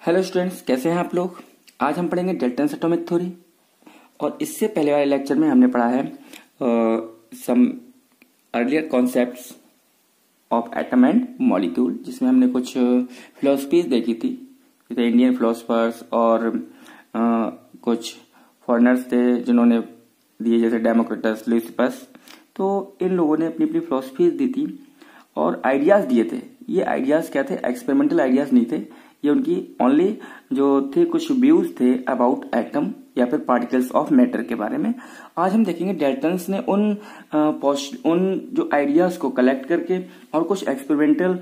Hello students, कैसे हैं आप लोग। आज हम पढ़ेंगे डाल्टन्स एटॉमिक थ्योरी। और इससे पहले वाले लेक्चर में हमने पढ़ा है some earlier concepts of atom and molecule, जिसमें हमने कुछ फिलोसफीज देखी थी, जैसे इंडियन फिलोसफर्स और कुछ फॉरेनर्स थे जिन्होंने दिए, जैसे डेमोक्रिटस, ल्यूसिपस। तो इन लोगों ने अपनी अपनी फिलोसफीज दी थी और आइडियाज दिए थे। ये आइडियाज क्या थे? एक्सपेरिमेंटल आइडियाज नहीं थे, ये उनकी ओनली जो थे कुछ व्यूज थे अबाउट एटम या फिर पार्टिकल्स ऑफ मैटर के बारे में। आज हम देखेंगे डाल्टन्स ने उन जो आइडियाज को कलेक्ट करके और कुछ एक्सपेरिमेंटल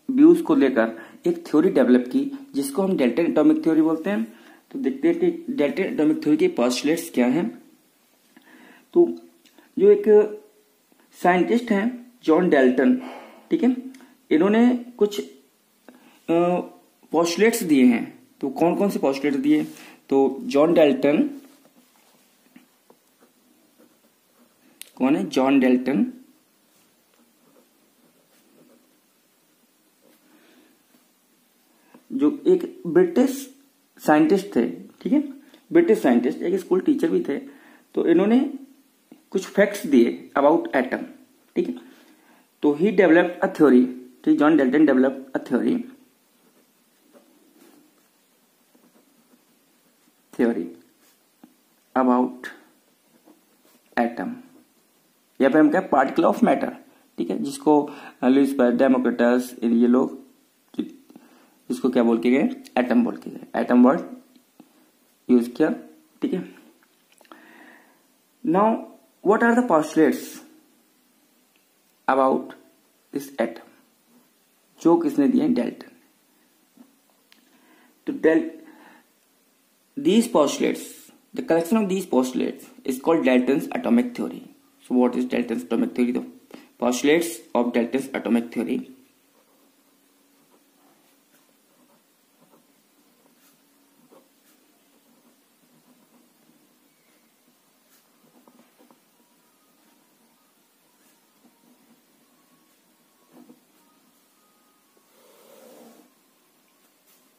व्यूज को लेकर एक थ्योरी डेवलप की, जिसको हम डाल्टन एटॉमिक थ्योरी बोलते हैं। तो देखते हैं कि डाल्टन एटॉमिक थ्योरी के पोस्टुलेट्स क्या हैं। तो जो एक साइंटिस्ट हैं जॉन डाल्टन, ठीक है, इन्होंने कुछ पोस्टुलेट्स दिए हैं। तो कौन कौन से पोस्टुलेट्स दिए? तो जॉन डाल्टन, कौन है? जॉन डाल्टन जो एक ब्रिटिश साइंटिस्ट थे, ठीक है, ब्रिटिश साइंटिस्ट, एक स्कूल टीचर भी थे। तो इन्होंने कुछ फैक्ट्स दिए अबाउट एटम, ठीक है। तो ही डेवलप्ड अ थ्योरी, ठीक, John Dalton developed a theory about atom, या फिर हम क्या, पार्टिकल ऑफ मैटर, ठीक है, जिसको लुईस डेमोक्रिटस, ये लोग इसको क्या बोल के गए? एटम बोल के गए, एटम वर्ड यूज किया, ठीक है। Now what are the postulates about this atom, जो किसने दिए? डाल्टन। तो these postulates, the collection of these postulates is called Dalton's atomic theory. So what is Dalton's atomic theory? The postulates of Dalton's atomic theory.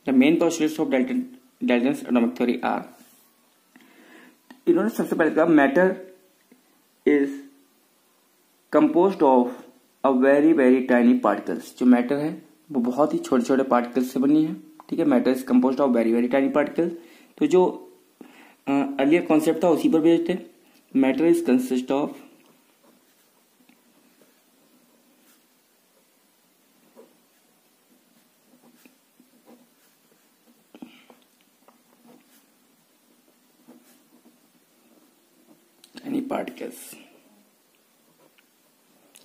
The main postulates of Dalton's atomic theory are, इन्होंने सबसे पहले कहा matter is composed of a very very tiny particles. जो matter है वो बहुत ही छोटे छोटे पार्टिकल्स से बनी है, ठीक है। Matter is composed of very very tiny particles. तो जो अर्लियर कॉन्सेप्ट था उसी पर बेस्ड है। Matter is consist of particles,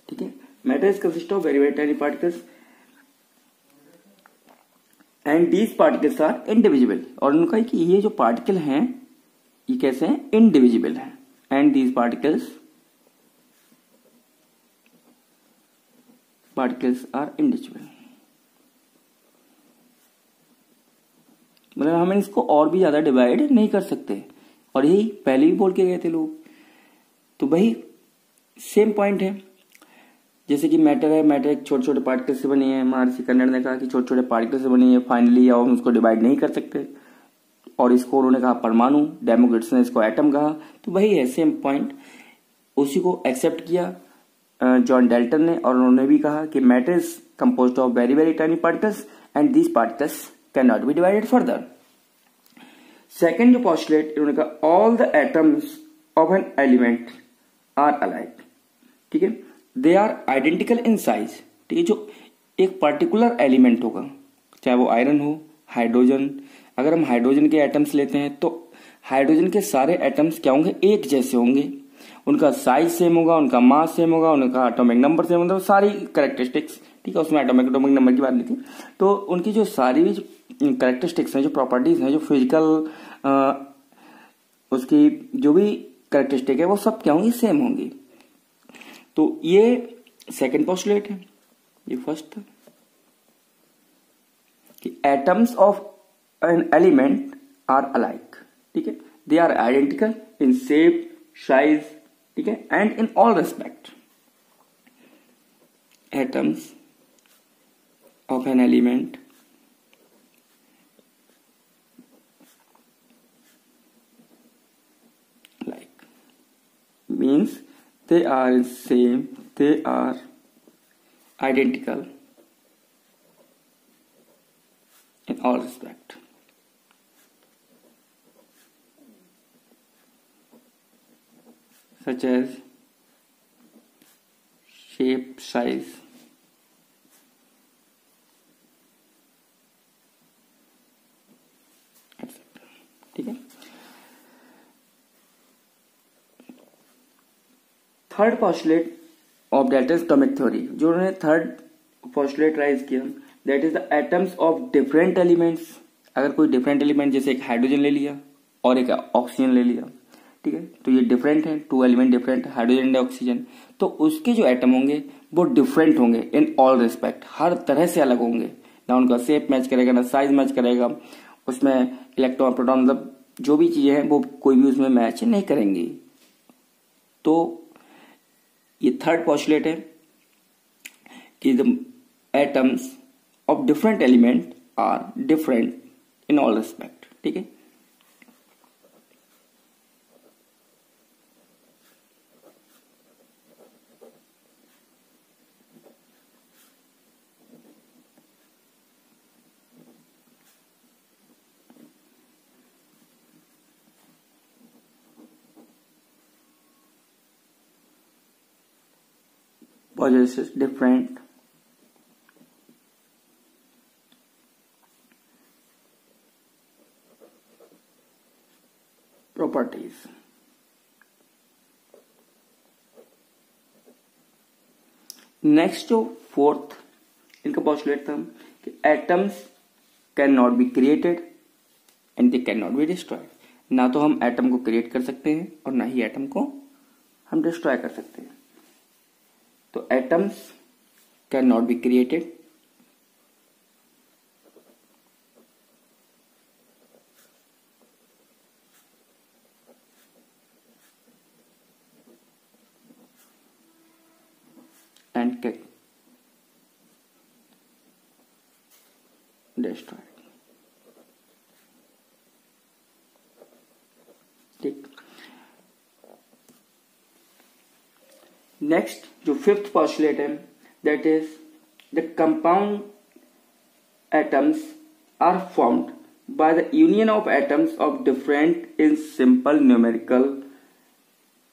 ठीक है। Matter is consist of very very tiny particles and these particles are indivisible. और उनका कि ये जो पार्टिकल हैं ये कैसे हैं? इनडिविजिबल हैं। And these particles are indivisible, मतलब हम इसको और भी ज्यादा डिवाइड नहीं कर सकते। और यही पहले भी बोल के गए थे लोग। तो वही सेम पॉइंट है, जैसे कि मैटर है, मैटर एक छोटे छोटे पार्टिकल से बनी है। महर्षि कन्नड़ ने कहा कि छोटे छोटे पार्टिकल से बनी है, फाइनली हम उसको डिवाइड नहीं कर सकते। और इसको उन्होंने कहा परमाणु, डेमोक्रिटस ने इसको एटम कहा। तो वही है सेम पॉइंट, उसी को एक्सेप्ट किया जॉन डाल्टन ने। और उन्होंने भी कहा कि matter is composed of very very tiny particles and these particles can not be divided further. Second जो पोस्टुलेट इन्होंने कहा, all the atoms of an element are alike, ठीक है, they are identical in size, ठीक है। जो एक particular element होगा, चाहे वो आयरन हो, हाइड्रोजन, अगर हम हाइड्रोजन के एटम्स लेते हैं तो हाइड्रोजन के सारे एटम्स क्या होंगे? एक जैसे होंगे। उनका साइज सेम होगा, उनका मास सेम होगा, उनका एटॉमिक नंबर सेम होगा, सारी कैरेक्टरिस्टिक्स, ठीक है। उसमें एटॉमिक नंबर की बात नहीं थी। तो उनकी जो सारी भी कैरेक्टरिस्टिक्स हैं, जो प्रॉपर्टीज हैं, जो फिजिकल उसकी जो भी कैरेक्टरिस्टिक है, वो सब क्या होंगी? सेम होंगी। तो ये सेकंड पोस्टुलेट है। ये फर्स्ट था कि atoms of an element are alike, ठीक है, they are identical in shape, size, ठीक है, and in all respect. Atoms of an element they are same, they are identical in all respect. Such as shape, size, etc. ठीक है। Third postulate of delta atomic theory, जो उन्होंने third postulate rise किया, that is the atoms of different elements. अगर कोई different element जैसे एक hydrogen ले लिया और एक ऑक्सीजन ले लिया, ठीक है, तो ये डिफरेंट है, two element different, hydrogen and oxygen, तो उसके जो एटम होंगे वो डिफरेंट होंगे इन ऑल रिस्पेक्ट, हर तरह से अलग होंगे। ना उनका शेप मैच करेगा, ना साइज मैच करेगा, उसमें इलेक्ट्रॉन प्रोटॉन मतलब जो भी चीजें हैं वो कोई भी उसमें मैच नहीं करेंगी। तो ये थर्ड पॉस्टुलेट है कि the atoms of different element are different in all respect. ठीक है, possesses different properties. नेक्स्ट जो फोर्थ इनका पॉस्टुलेट था कि atoms can not be created and they can not be destroyed. ना तो हम एटम को क्रिएट कर सकते हैं और ना ही एटम को हम डिस्ट्रॉय कर सकते हैं। तो atoms can not be created and can destroy. ठीक, नेक्स्ट जो फिफ्थ पॉस्टुलेट है, that is the compound atoms are formed by the union of atoms of different in simple numerical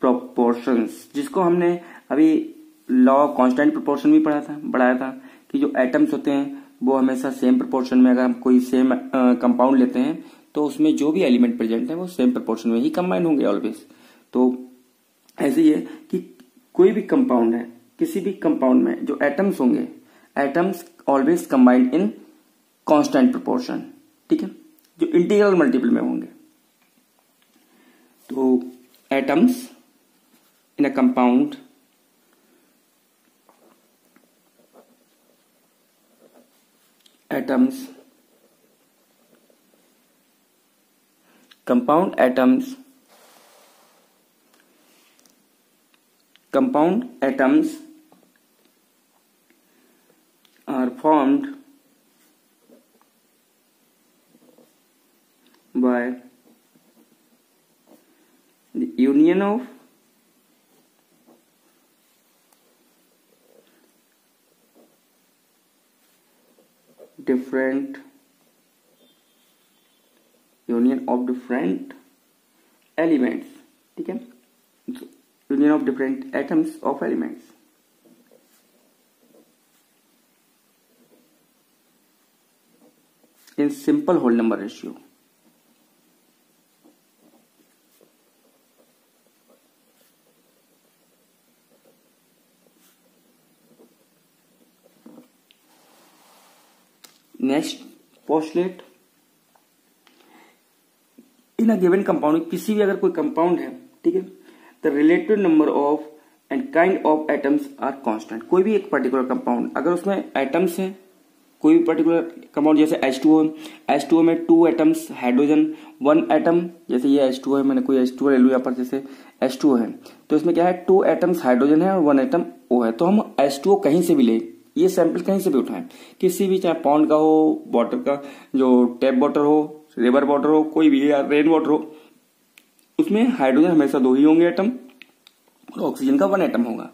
proportions, जिसको हमने अभी लॉ ऑफ कांस्टेंट प्रोपोर्शन भी पढ़ाया था कि जो एटम्स होते हैं वो हमेशा सेम प्रोपोर्शन में, अगर हम कोई सेम कंपाउंड लेते हैं तो उसमें जो भी एलिमेंट प्रेजेंट है वो सेम प्रोपोर्शन में ही कंबाइन होंगे ऑलवेज। तो ऐसे ही है कि कोई भी कंपाउंड है, किसी भी कंपाउंड में जो एटम्स होंगे, एटम्स ऑलवेज कंबाइंड इन कांस्टेंट प्रोपोर्शन। ठीक है, जो इंटीग्रल मल्टीपल में होंगे। तो atoms in a compound compound atoms are formed by the union of different elements। ठीक है, union of different atoms of elements. In simple whole number ratio. Next postulate, in a given compound, किसी भी अगर कोई compound है, ठीक है, the relative number of and kind of atoms are constant. कोई भी एक पर्टिकुलर कंपाउंड, अगर उसमें एटम्स हैं, कोई भी पर्टिकुलर कंपाउंड जैसे H2O, H2O में 2 एटम्स हाइड्रोजन, 1 एटम, जैसे ये H2O है, मैंने कोई H2O ले लू यहाँ पर, जैसे H2O है, तो इसमें क्या है, 2 एटम्स हाइड्रोजन है और 1 एटम O है। तो हम H2O कहीं से भी ले, ये सैंपल कहीं से भी उठाएं, किसी भी, चाहे पॉन्ड का हो, वाटर का जो टैप वाटर हो, रिवर वाटर हो, कोई भी, या रेन वाटर हो, उसमें हाइड्रोजन हमेशा 2 ही होंगे एटम, और ऑक्सीजन का 1 एटम होगा।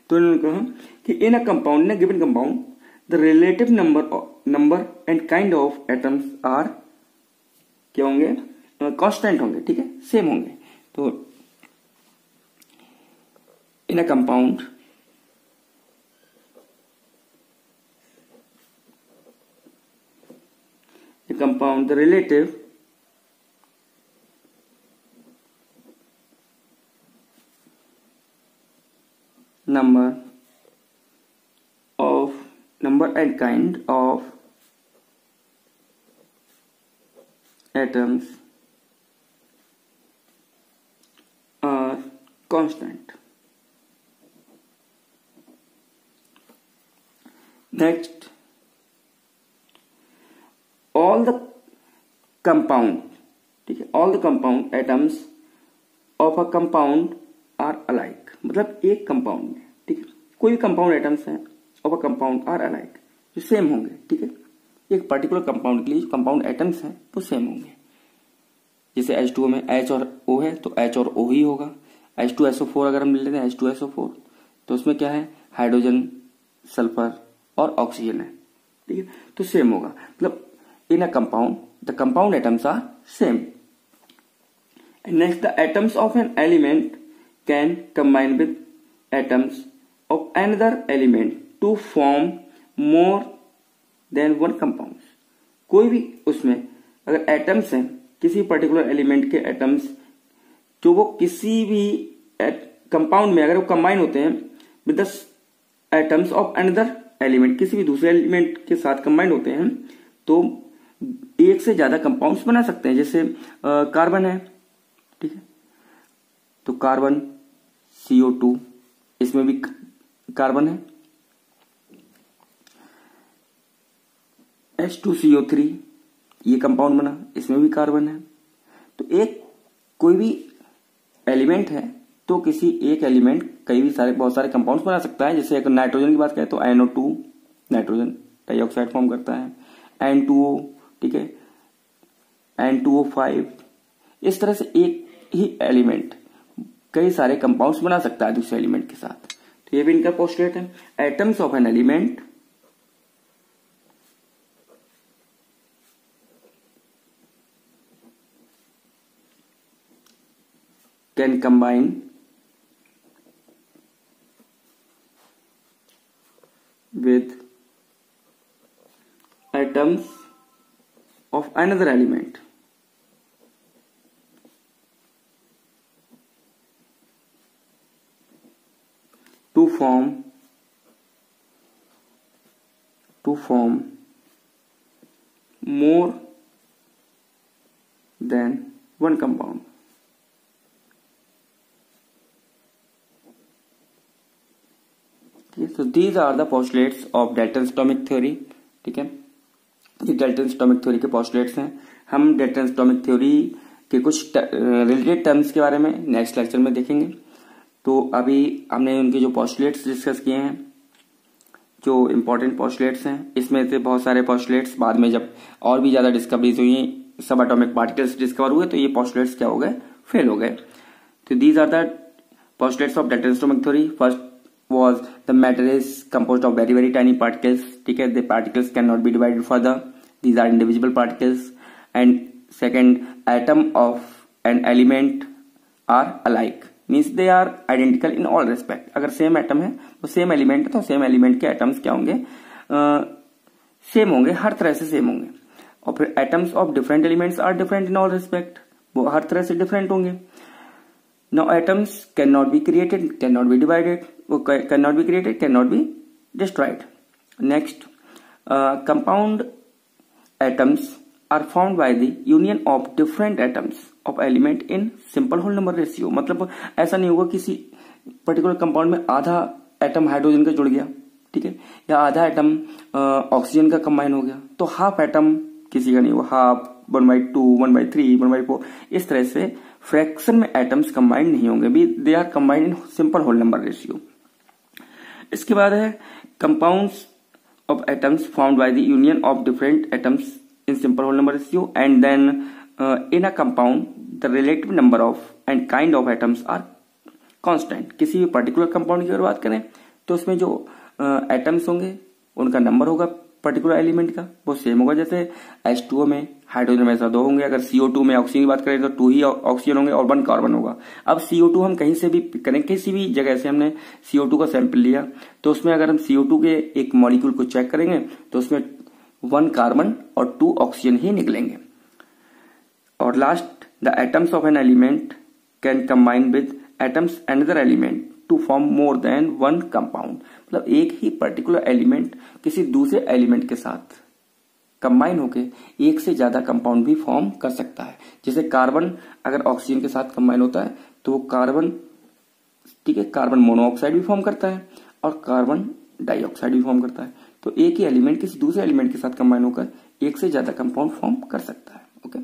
तो इन्होंने कहा कि in a compound, in a given compound the relative number and kind of atoms are क्या होंगे, कांस्टेंट होंगे, ठीक है, सेम होंगे। तो in a compound the relative number and kind of atoms are constant. Next, all the compound, ठीक है, all the compound atoms of a compound are alike, मतलब एक कंपाउंड में, ठीक है, कोई भी कंपाउंड एटम्स हैं of a compound are alike, जो सेम होंगे, ठीक है, एक पर्टिकुलर कंपाउंड के लिए कंपाउंड एटम्स हैं वो सेम होंगे। जैसे H2O में H और O है तो H और O ही होगा। H2SO4 अगर हम ले लेते हैं H2SO4 तो उसमें क्या है, हाइड्रोजन, सल्फर और ऑक्सीजन है, ठीक है, तो सेम होगा। मतलब in a compound the compound atoms are same. Next, the atoms of an element can combine with atoms of another element to form more than one compound. कोई भी उसमें अगर एटम्स हैं, किसी पर्टिकुलर एलिमेंट के atoms जो वो किसी भी कंपाउंड में अगर वो कंबाइन होते हैं with the atoms of another element, किसी भी दूसरे एलिमेंट के साथ कंबाइन होते हैं तो एक से ज्यादा कंपाउंड्स बना सकते हैं। जैसे कार्बन है, ठीक है, तो कार्बन CO2, इसमें भी कार्बन है, H2CO3 ये कंपाउंड बना, इसमें भी कार्बन है। तो एक कोई भी एलिमेंट है तो किसी एक एलिमेंट बहुत सारे कंपाउंड्स बना सकता है। जैसे अगर नाइट्रोजन की बात करें तो NO2 नाइट्रोजन डाइऑक्साइड फॉर्म करता है, N2O, ठीक है, N2O5, इस तरह से एक ही एलिमेंट कई सारे कंपाउंड्स बना सकता है दूसरे एलिमेंट के साथ। तो ये भी इनका पोस्टुलेट है। Atoms of an element can combine with atoms of another element to form more than one compound. So these are the postulates of Dalton's atomic theory, ठीक है, ये Dalton's atomic theory के postulates हैं। हम Dalton's atomic theory के कुछ related terms के बारे में नेक्स्ट लेक्चर में देखेंगे। तो अभी हमने उनके जो postulates डिस्कस किए हैं, जो इम्पोर्टेंट postulates हैं, इसमें से बहुत सारे postulates बाद में जब और भी ज्यादा डिस्कवरीज हुई, सब एटॉमिक पार्टिकल्स डिस्कवर हुए, तो ये postulates क्या हो गए, फेल हो गए। तो these are the postulates of Dalton's atomic theory. First was the matter is composed of very tiny particles, ठीक है, the particles cannot be divided further, these are indivisible particles. And second, atom of an element are alike, means they are identical in all respect. अगर same atom है तो same element है तो same element के atoms क्या होंगे, same होंगे, हर तरह से सेम होंगे। और फिर atoms of different elements are different in all respect, वो हर तरह से डिफरेंट होंगे। Now atoms cannot be created, cannot be divided, cannot be created, cannot be destroyed. Next, compound atoms are formed by the union of different atoms of element in simple whole number ratio. मतलब ऐसा नहीं होगा किसी particular compound में आधा atom hydrogen का जुड़ गया, ठीक है, या आधा एटम ऑक्सीजन का कंबाइन हो गया, तो हाफ एटम किसी का नहीं होगा, हाफ 1/2, 1/3, 1/4, इस तरह से फ्रैक्शन में एटम्स कंबाइंड नहीं होंगे, भी they are combined in simple whole number ratio. इसके बाद है compounds of atoms found by the union of different atoms in simple whole number ratio, and then in a compound the relative number of and kind of atoms are constant. किसी भी particular compound की अगर बात करें तो उसमें जो atoms होंगे उनका नंबर होगा पर्टिकुलर एलिमेंट का, वो सेम होगा। जैसे H2O में हाइड्रोजन हमेशा 2 होंगे, अगर CO2 में ऑक्सीजन की बात करें तो 2 ही ऑक्सीजन होंगे और 1 कार्बन होगा। अब CO2 हम कहीं से भी करें, किसी भी जगह से हमने CO2 का सैंपल लिया तो उसमें अगर हम CO2 के एक मॉलिक्यूल को चेक करेंगे तो उसमें 1 कार्बन और 2 ऑक्सीजन ही निकलेंगे। और last, the atoms of an element can combine with atoms another element to form more than 1 compound. मतलब एक ही पर्टिकुलर एलिमेंट किसी दूसरे एलिमेंट के साथ कंबाइन होके एक से ज्यादा कंपाउंड भी फॉर्म कर सकता है। जैसे कार्बन अगर ऑक्सीजन के साथ कंबाइन होता है तो वो कार्बन, ठीक है, कार्बन मोनोऑक्साइड भी फॉर्म करता है और कार्बन डाइऑक्साइड भी फॉर्म करता है। तो एक ही एलिमेंट किसी दूसरे एलिमेंट के साथ कंबाइन होकर एक से ज्यादा कंपाउंड फॉर्म कर सकता है। ओके।